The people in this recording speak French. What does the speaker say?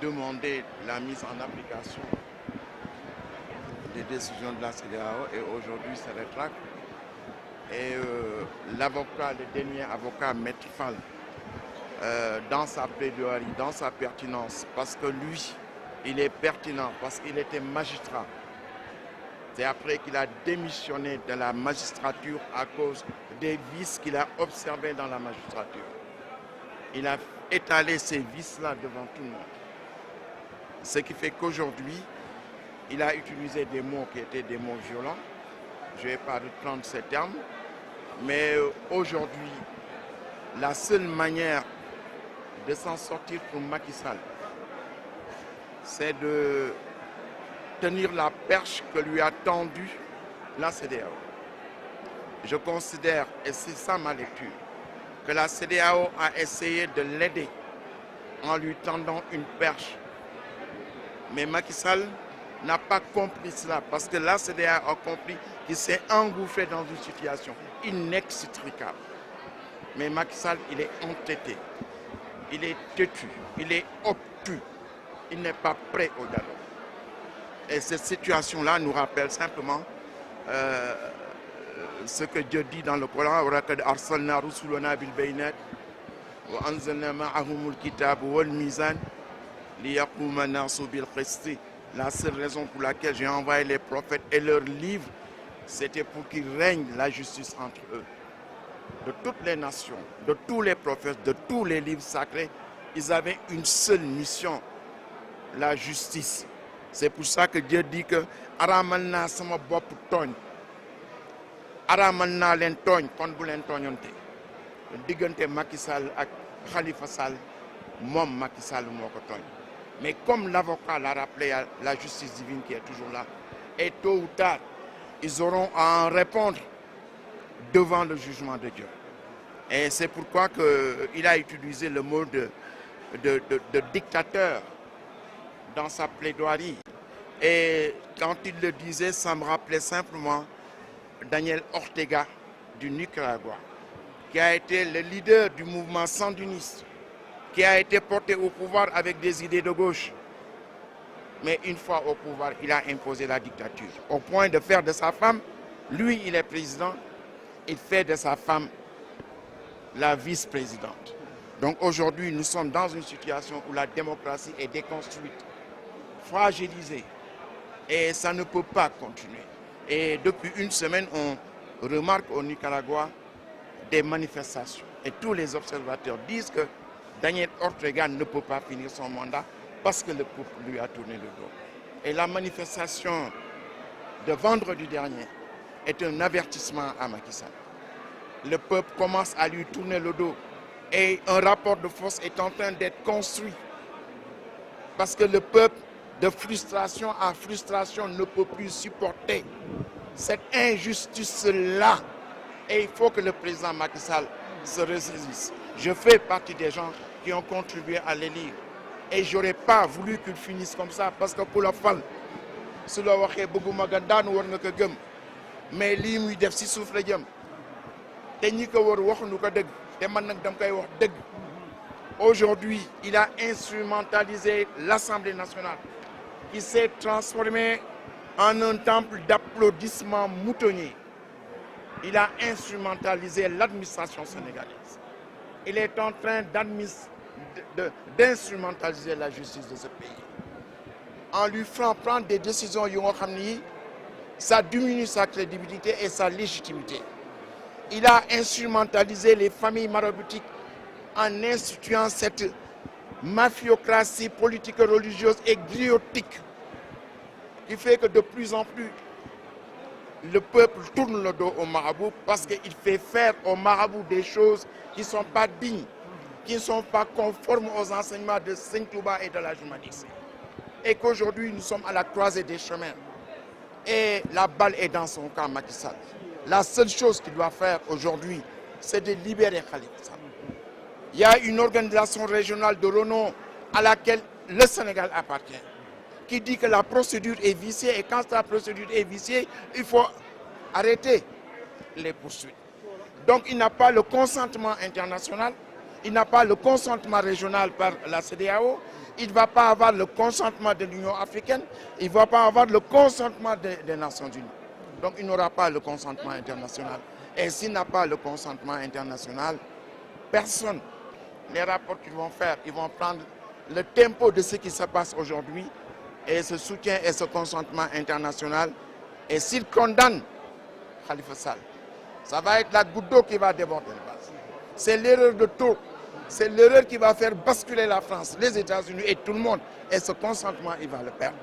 demandé la mise en application des décisions de la CEDEAO et aujourd'hui se rétracte. Et l'avocat, le dernier avocat, Maître Fall, dans sa plaidoirie, dans sa pertinence, parce que lui, il est pertinent, parce qu'il était magistrat. C'est après qu'il a démissionné de la magistrature à cause des vices qu'il a observés dans la magistrature. Il a étalé ces vices-là devant tout le monde. Ce qui fait qu'aujourd'hui, il a utilisé des mots qui étaient des mots violents. Je ne vais pas reprendre ces termes. Mais aujourd'hui, la seule manière de s'en sortir pour Macky Sall, c'est de tenir la perche que lui a tendue la CEDEAO. Je considère, et c'est ça ma lecture, que la CEDEAO a essayé de l'aider en lui tendant une perche. Mais Macky Sall n'a pas compris cela parce que la CEDEAO a compris qu'il s'est engouffré dans une situation inextricable. Mais Macky Sall, il est entêté, il est têtu, il est obtus, il n'est pas prêt au dialogue. Et cette situation-là nous rappelle simplement ce que Dieu dit dans le Coran. La seule raison pour laquelle j'ai envoyé les prophètes et leurs livres, c'était pour qu'il règne la justice entre eux. De toutes les nations, de tous les prophètes, de tous les livres sacrés, ils avaient une seule mission, la justice. C'est pour ça que Dieu dit que aramalna sama bop togn aramalna len togn kon bu len tognonté digënté Macky Sall ak Khalifa Sall mom Macky Sall moko togn. Mais comme l'avocat l'a rappelé à la justice divine qui est toujours là, et tôt ou tard ils auront à en répondre devant le jugement de Dieu. Et c'est pourquoi il a utilisé le mot de dictateur dans sa plaidoirie. Et quand il le disait, ça me rappelait simplement Daniel Ortega du Nicaragua, qui a été le leader du mouvement sandiniste, qui a été porté au pouvoir avec des idées de gauche. Mais une fois au pouvoir, il a imposé la dictature, au point de faire de sa femme, lui il est président, il fait de sa femme la vice-présidente. Donc aujourd'hui, nous sommes dans une situation où la démocratie est déconstruite, fragilisée. Et ça ne peut pas continuer. Et depuis une semaine, on remarque au Nicaragua des manifestations. Et tous les observateurs disent que Daniel Ortega ne peut pas finir son mandat parce que le peuple lui a tourné le dos. Et la manifestation de vendredi dernier est un avertissement à Macky Sall. Le peuple commence à lui tourner le dos. Et un rapport de force est en train d'être construit. Parce que le peuple, de frustration à frustration, ne peut plus supporter cette injustice-là. Et il faut que le président Macky Sall se ressaisisse. Je fais partie des gens qui ont contribué à l'élire. Et je n'aurais pas voulu qu'il finisse comme ça, parce que pour la fal, si la waxee bëgguma nga daanu war nga ko gëm, mais lii muy def si suuf la jëm. Te ñi ko war waxuñu ko dëgg, te man nag dama koy wax dëgg. Aujourd'hui, il a instrumentalisé l'Assemblée nationale, qui s'est transformé en un temple d'applaudissements moutonniers. Il a instrumentalisé l'administration sénégalaise. Il est en train d'instrumentaliser la justice de ce pays. En lui faisant prendre des décisions, ça diminue sa crédibilité et sa légitimité. Il a instrumentalisé les familles maraboutiques en instituant cette mafiocratie politique, religieuse et griotique qui fait que de plus en plus le peuple tourne le dos au marabout parce qu'il fait faire au marabout des choses qui ne sont pas dignes, qui ne sont pas conformes aux enseignements de Seigne Touba et de la Jumadix. Et qu'aujourd'hui nous sommes à la croisée des chemins. Et la balle est dans son camp, Macky Sall. La seule chose qu'il doit faire aujourd'hui, c'est de libérer Khalifa Sall. Il y a une organisation régionale de renom à laquelle le Sénégal appartient, qui dit que la procédure est viciée et quand la procédure est viciée, il faut arrêter les poursuites. Donc il n'a pas le consentement international, il n'a pas le consentement régional par la CEDEAO, il ne va pas avoir le consentement de l'Union africaine, il ne va pas avoir le consentement des Nations unies. Donc il n'aura pas le consentement international. Et s'il n'a pas le consentement international, personne, les rapports qu'ils vont faire, ils vont prendre le tempo de ce qui se passe aujourd'hui et ce soutien et ce consentement international. Et s'ils condamnent Khalifa Sall, ça va être la goutte d'eau qui va déborder. C'est l'erreur de trop. C'est l'erreur qui va faire basculer la France, les États-Unis et tout le monde. Et ce consentement, il va le perdre.